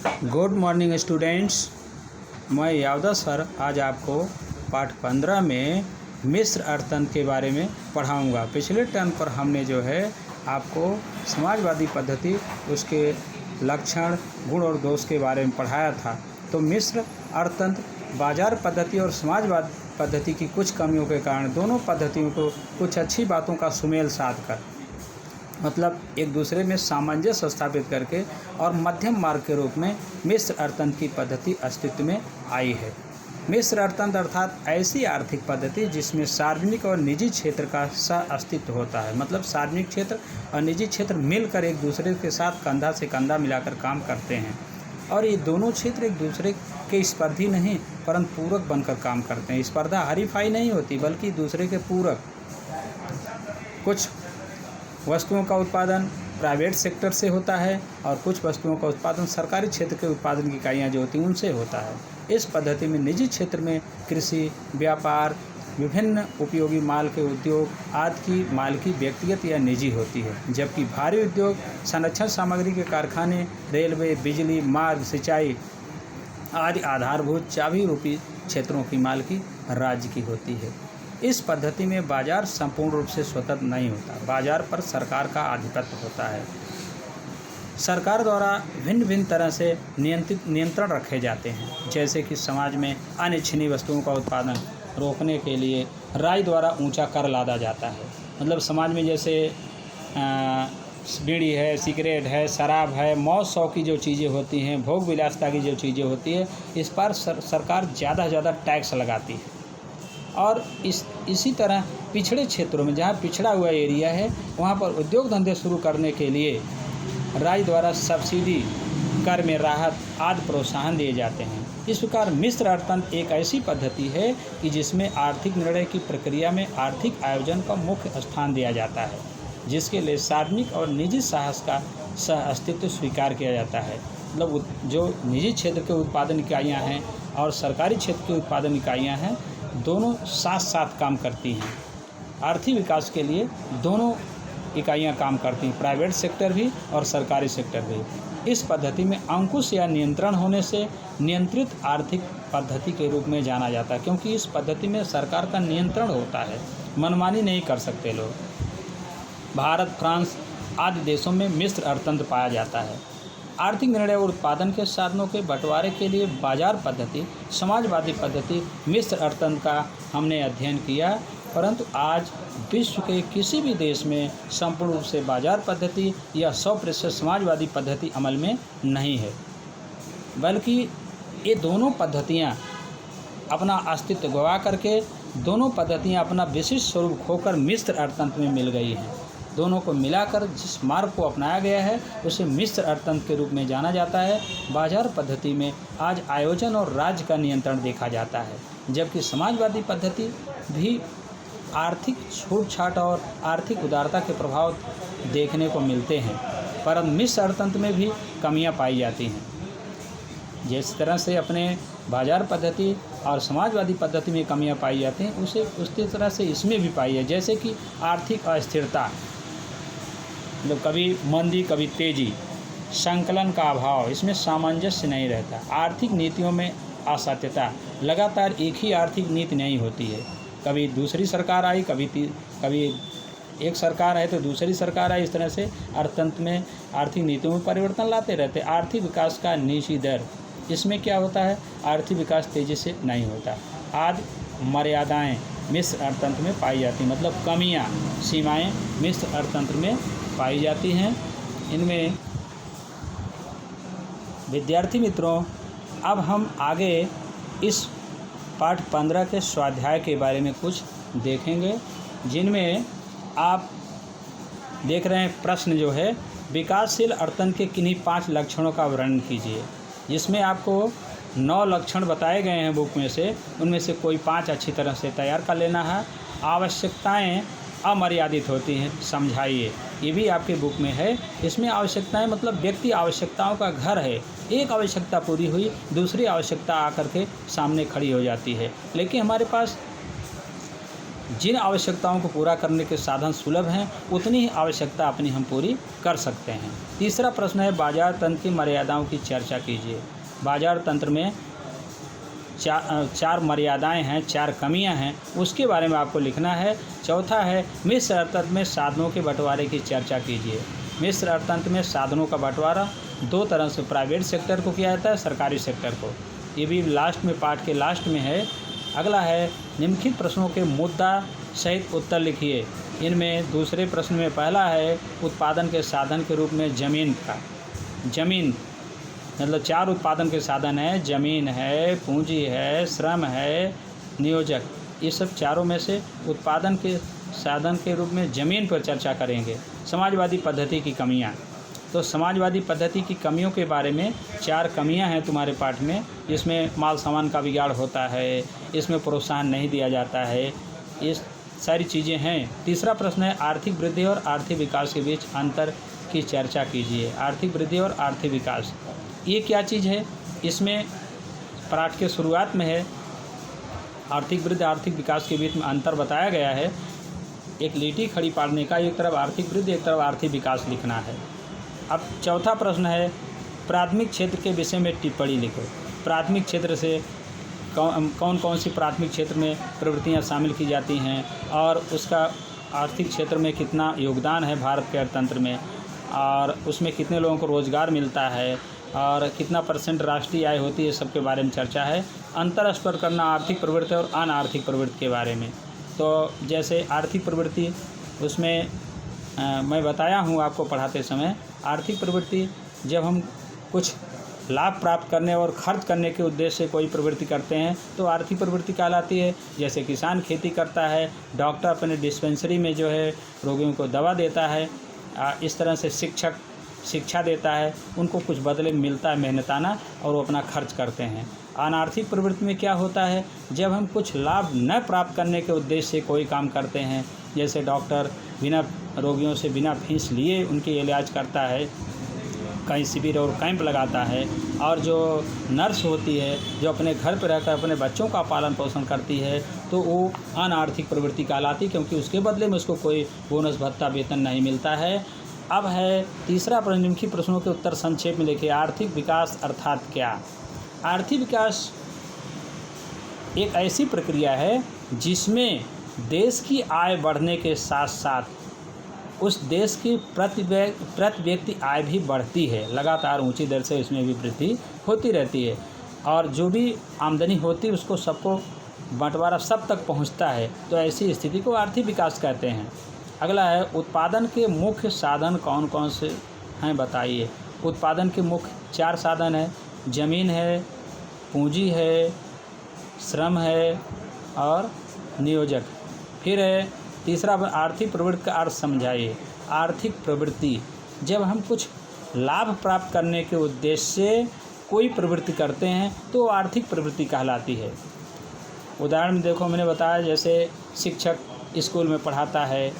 Good morning students. मैं Yadav sir आज आपको पाठ 15 में मिस्र अर्थतंत्र के बारे में पढ़ाऊंगा। पिछले टर्म पर हमने जो है आपको समाजवादी पद्धति, उसके लक्षण, गुण और दोष के बारे में पढ़ाया था। तो मिस्र अर्थतंत्र बाजार पद्धति और समाजवाद पद्धति की कुछ कमियों के कारण दोनों पद्धतियों को कुछ अच्छी बातों का सुमेल साध कर, मतलब एक दूसरे में सामंजस्य स्थापित करके और मध्यम मार्ग के रूप में मिस्र अर्थतंत्र की पद्धति अस्तित्व में आई है। मिस्र अर्थतंत्र अर्थात ऐसी आर्थिक पद्धति जिसमें सार्वजनिक और निजी क्षेत्र का सह अस्तित्व होता है, मतलब सार्वजनिक क्षेत्र और निजी क्षेत्र मिलकर एक दूसरे के साथ कंधा से कंधा मिलाकर काम करते हैं और ये दोनों क्षेत्र एक दूसरे के स्पर्धी नहीं परंतु पूरक बनकर काम करते हैं। स्पर्धा हरीफाई नहीं होती बल्कि दूसरे के पूरक। कुछ वस्तुओं का उत्पादन प्राइवेट सेक्टर से होता है और कुछ वस्तुओं का उत्पादन सरकारी क्षेत्र के उत्पादन की इकाइयाँ जो होती हैं उनसे होता है। इस पद्धति में निजी क्षेत्र में कृषि, व्यापार, विभिन्न उपयोगी माल के उद्योग आदि की मालिकी व्यक्तिगत या निजी होती है, जबकि भारी उद्योग, संरक्षण सामग्री के कारखाने, रेलवे, बिजली, मार्ग, सिंचाई आदि आधारभूत चाबी रूपी क्षेत्रों की मालिकी राज्य की होती है। इस पद्धति में बाजार संपूर्ण रूप से स्वतंत्र नहीं होता, बाजार पर सरकार का आधिपत्य होता है। सरकार द्वारा भिन्न भिन्न तरह से नियंत्रण रखे जाते हैं, जैसे कि समाज में अनिच्छनीय वस्तुओं का उत्पादन रोकने के लिए राज्य द्वारा ऊंचा कर लादा जाता है। मतलब समाज में जैसे बीड़ी है, सिगरेट है, शराब है, मौज शौक की जो चीज़ें होती हैं, भोग विलासिता की जो चीज़ें होती है, इस पर सरकार ज़्यादा से ज़्यादा टैक्स लगाती है। और इसी तरह पिछड़े क्षेत्रों में, जहाँ पिछड़ा हुआ एरिया है, वहाँ पर उद्योग धंधे शुरू करने के लिए राज्य द्वारा सब्सिडी, कर में राहत आदि प्रोत्साहन दिए जाते हैं। इस प्रकार मिस्र अर्थतंत्र एक ऐसी पद्धति है कि जिसमें आर्थिक निर्णय की प्रक्रिया में आर्थिक आयोजन का मुख्य स्थान दिया जाता है, जिसके लिए सार्वजनिक और निजी साहस का सह अस्तित्व स्वीकार किया जाता है। मतलब जो निजी क्षेत्र के उत्पादन इकाइयाँ हैं और सरकारी क्षेत्र की उत्पादन इकाइयाँ हैं, दोनों साथ साथ काम करती हैं। आर्थिक विकास के लिए दोनों इकाइयाँ काम करती हैं, प्राइवेट सेक्टर भी और सरकारी सेक्टर भी। इस पद्धति में अंकुश या नियंत्रण होने से नियंत्रित आर्थिक पद्धति के रूप में जाना जाता है, क्योंकि इस पद्धति में सरकार का नियंत्रण होता है, मनमानी नहीं कर सकते लोग। भारत, फ्रांस आदि देशों में मिस्र अर्थतंत्र पाया जाता है। आर्थिक निर्णय और उत्पादन के साधनों के बंटवारे के लिए बाजार पद्धति, समाजवादी पद्धति, मिस्र अर्थतंत्र का हमने अध्ययन किया, परंतु आज विश्व के किसी भी देश में संपूर्ण रूप से बाजार पद्धति या 100% समाजवादी पद्धति अमल में नहीं है, बल्कि ये दोनों पद्धतियाँ अपना अस्तित्व गवा करके, दोनों पद्धतियाँ अपना विशिष्ट स्वरूप खोकर मिस्र अर्थतंत्र में मिल गई हैं। दोनों को मिलाकर जिस मार्ग को अपनाया गया है उसे मिस्र अर्थतंत्र के रूप में जाना जाता है। बाजार पद्धति में आज आयोजन और राज्य का नियंत्रण देखा जाता है, जबकि समाजवादी पद्धति भी आर्थिक छूट-छाट और आर्थिक उदारता के प्रभाव देखने को मिलते हैं, परंतु मिस्र अर्थतंत्र में भी कमियां पाई जाती हैं। जिस तरह से अपने बाजार पद्धति और समाजवादी पद्धति में कमियां पाई जाती हैं, उसी तरह से इसमें भी पाई है। जैसे कि आर्थिक अस्थिरता, मतलब कभी मंदी कभी तेजी, संकलन का अभाव, इसमें सामंजस्य नहीं रहता। आर्थिक नीतियों में असत्यता, लगातार एक ही आर्थिक नीति नहीं होती है। कभी दूसरी सरकार आई, कभी एक सरकार है तो दूसरी सरकार आई। इस तरह से अर्थतंत्र में आर्थिक नीतियों में परिवर्तन लाते रहते। आर्थिक विकास का निश्चित दर, इसमें क्या होता है, आर्थिक विकास तेज़ी से नहीं होता। आदि मर्यादाएं मिस्र अर्थतंत्र में पाई जाती हैं, मतलब कमियां, सीमाएं मिस्र अर्थतंत्र में पाई जाती हैं। इनमें विद्यार्थी मित्रों, अब हम आगे इस पाठ 15 के स्वाध्याय के बारे में कुछ देखेंगे, जिनमें आप देख रहे हैं प्रश्न जो है, विकासशील अर्थतंत्र के किन्हीं 5 लक्षणों का वर्णन कीजिए। जिसमें आपको 9 लक्षण बताए गए हैं बुक में से, उनमें से कोई 5 अच्छी तरह से तैयार कर लेना है। आवश्यकताएं अमर्यादित होती हैं, समझाइए, ये भी आपके बुक में है। इसमें आवश्यकताएं मतलब व्यक्ति आवश्यकताओं का घर है, एक आवश्यकता पूरी हुई, दूसरी आवश्यकता आकर के सामने खड़ी हो जाती है। लेकिन हमारे पास जिन आवश्यकताओं को पूरा करने के साधन सुलभ हैं, उतनी ही आवश्यकता अपनी हम पूरी कर सकते हैं। तीसरा प्रश्न है, बाजार तंत्र की मर्यादाओं की चर्चा कीजिए। बाजार तंत्र में चार मर्यादाएं हैं, 4 कमियां हैं, उसके बारे में आपको लिखना है। चौथा है, मिश्र अर्थतंत्र में साधनों के बंटवारे की चर्चा कीजिए। मिश्र अर्थतंत्र में साधनों का बंटवारा 2 तरह से प्राइवेट सेक्टर को किया जाता है, सरकारी सेक्टर को। ये भी लास्ट में, पाठ के लास्ट में है। अगला है, निम्नलिखित प्रश्नों के मुद्दा सहित उत्तर लिखिए। इनमें दूसरे प्रश्न में पहला है, उत्पादन के साधन के रूप में जमीन मतलब 4 उत्पादन के साधन हैं, जमीन है, पूंजी है, श्रम है, नियोजक। ये सब चारों में से उत्पादन के साधन के रूप में ज़मीन पर चर्चा करेंगे। समाजवादी पद्धति की कमियां, तो समाजवादी पद्धति की कमियों के बारे में 4 कमियां हैं तुम्हारे पाठ में। इसमें माल सामान का बिगाड़ होता है, इसमें प्रोत्साहन नहीं दिया जाता है, ये सारी चीज़ें हैं। तीसरा प्रश्न है, आर्थिक वृद्धि और आर्थिक विकास के बीच अंतर की चर्चा कीजिए। आर्थिक वृद्धि और आर्थिक विकास, ये क्या चीज़ है? इसमें पाठ के शुरुआत में है, आर्थिक वृद्धि आर्थिक विकास के बीच में अंतर बताया गया है। एक लीटी खड़ी पाड़ने का, एक तरफ आर्थिक वृद्धि, एक तरफ आर्थिक विकास लिखना है। अब चौथा प्रश्न है, प्राथमिक क्षेत्र के विषय में टिप्पणी लिखो। प्राथमिक क्षेत्र से कौन कौन सी प्राथमिक क्षेत्र में प्रवृत्तियाँ शामिल की जाती हैं और उसका आर्थिक क्षेत्र में कितना योगदान है भारत के अर्थतंत्र में, और उसमें कितने लोगों को रोज़गार मिलता है और कितना % राष्ट्रीय आय होती है, सबके बारे में चर्चा है। अंतर स्पष्ट करना आर्थिक प्रवृत्ति और अनार्थिक प्रवृत्ति के बारे में। तो जैसे आर्थिक प्रवृत्ति, उसमें मैं बताया हूँ आपको पढ़ाते समय, आर्थिक प्रवृत्ति जब हम कुछ लाभ प्राप्त करने और खर्च करने के उद्देश्य से कोई प्रवृत्ति करते हैं तो आर्थिक प्रवृत्ति कहलाती है। जैसे किसान खेती करता है, डॉक्टर अपने डिस्पेंसरी में जो है रोगियों को दवा देता है, इस तरह से शिक्षक शिक्षा देता है, उनको कुछ बदले में मिलता है मेहनताना, और वो अपना खर्च करते हैं। अनार्थिक प्रवृत्ति में क्या होता है, जब हम कुछ लाभ न प्राप्त करने के उद्देश्य से कोई काम करते हैं, जैसे डॉक्टर बिना रोगियों से बिना फीस लिए उनके इलाज करता है, कहीं शिविर और कैंप लगाता है, और जो नर्स होती है जो अपने घर पर रहकर अपने बच्चों का पालन पोषण करती है, तो वो अनार्थिक प्रवृत्ति कहलाती, क्योंकि उसके बदले में उसको कोई बोनस भत्ता वेतन नहीं मिलता है। अब है तीसरा प्रश्न, निम्नलिखित प्रश्नों के उत्तर संक्षेप में लिखिए। आर्थिक विकास अर्थात क्या? आर्थिक विकास एक ऐसी प्रक्रिया है जिसमें देश की आय बढ़ने के साथ साथ उस देश की प्रति व्यक्ति आय भी बढ़ती है, लगातार ऊंची दर से इसमें भी वृद्धि होती रहती है, और जो भी आमदनी होती है उसको सबको बंटवारा सब तक पहुंचता है। तो ऐसी स्थिति को आर्थिक विकास कहते हैं। अगला है, उत्पादन के मुख्य साधन कौन कौन से हैं बताइए। उत्पादन के मुख्य 4 साधन हैं, जमीन है, पूंजी है, श्रम है और नियोजक। फिर है तीसरा, आर्थिक प्रवृत्ति का अर्थ समझाइए। आर्थिक प्रवृत्ति, जब हम कुछ लाभ प्राप्त करने के उद्देश्य से कोई प्रवृत्ति करते हैं तो आर्थिक प्रवृत्ति कहलाती है। उदाहरण में देखो, मैंने बताया जैसे शिक्षक स्कूल में पढ़ाता है,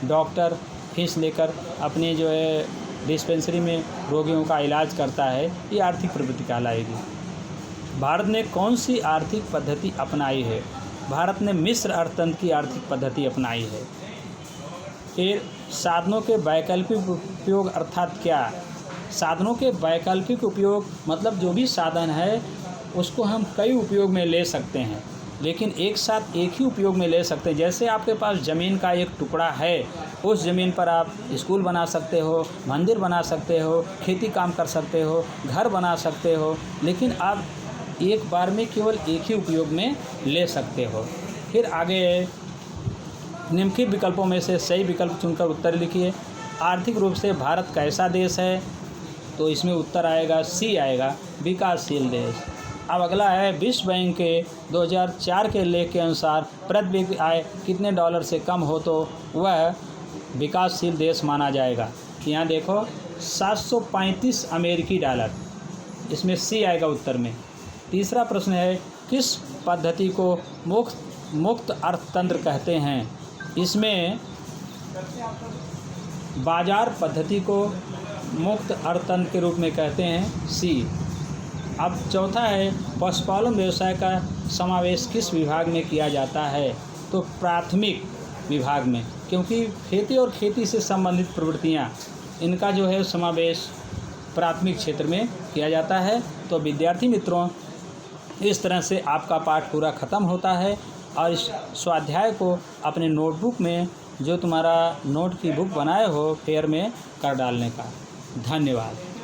डॉक्टर फीस लेकर अपनी जो है डिस्पेंसरी में रोगियों का इलाज करता है, ये आर्थिक प्रवृत्ति कहलाएगी। भारत ने कौन सी आर्थिक पद्धति अपनाई है? भारत ने मिश्र अर्थतंत्र की आर्थिक पद्धति अपनाई है। फिर साधनों के वैकल्पिक उपयोग अर्थात क्या? साधनों के वैकल्पिक उपयोग मतलब जो भी साधन है उसको हम कई उपयोग में ले सकते हैं, लेकिन एक साथ एक ही उपयोग में ले सकते हैं। जैसे आपके पास ज़मीन का एक टुकड़ा है, उस ज़मीन पर आप स्कूल बना सकते हो, मंदिर बना सकते हो, खेती काम कर सकते हो, घर बना सकते हो, लेकिन आप एक बार में केवल एक ही उपयोग में ले सकते हो। फिर आगे निम्नलिखित विकल्पों में से सही विकल्प चुनकर उत्तर लिखिए। आर्थिक रूप से भारत कैसा देश है? तो इसमें उत्तर आएगा सी आएगा, विकासशील देश। अब अगला है, विश्व बैंक के 2004 के लेख के अनुसार प्रति व्यक्ति आय कितने डॉलर से कम हो तो वह विकासशील देश माना जाएगा। यहाँ देखो 735 अमेरिकी डॉलर, इसमें सी आएगा उत्तर में। तीसरा प्रश्न है, किस पद्धति को मुक्त अर्थतंत्र कहते हैं? इसमें बाजार पद्धति को मुक्त अर्थतंत्र के रूप में कहते हैं, सी। अब चौथा है, पशुपालन व्यवसाय का समावेश किस विभाग में किया जाता है? तो प्राथमिक विभाग में, क्योंकि खेती और खेती से संबंधित प्रवृत्तियाँ इनका जो है समावेश प्राथमिक क्षेत्र में किया जाता है। तो विद्यार्थी मित्रों, इस तरह से आपका पाठ पूरा ख़त्म होता है और इस स्वाध्याय को अपने नोटबुक में, जो तुम्हारा नोट की बुक बनाए हो फेयर में, कर डालने का। धन्यवाद।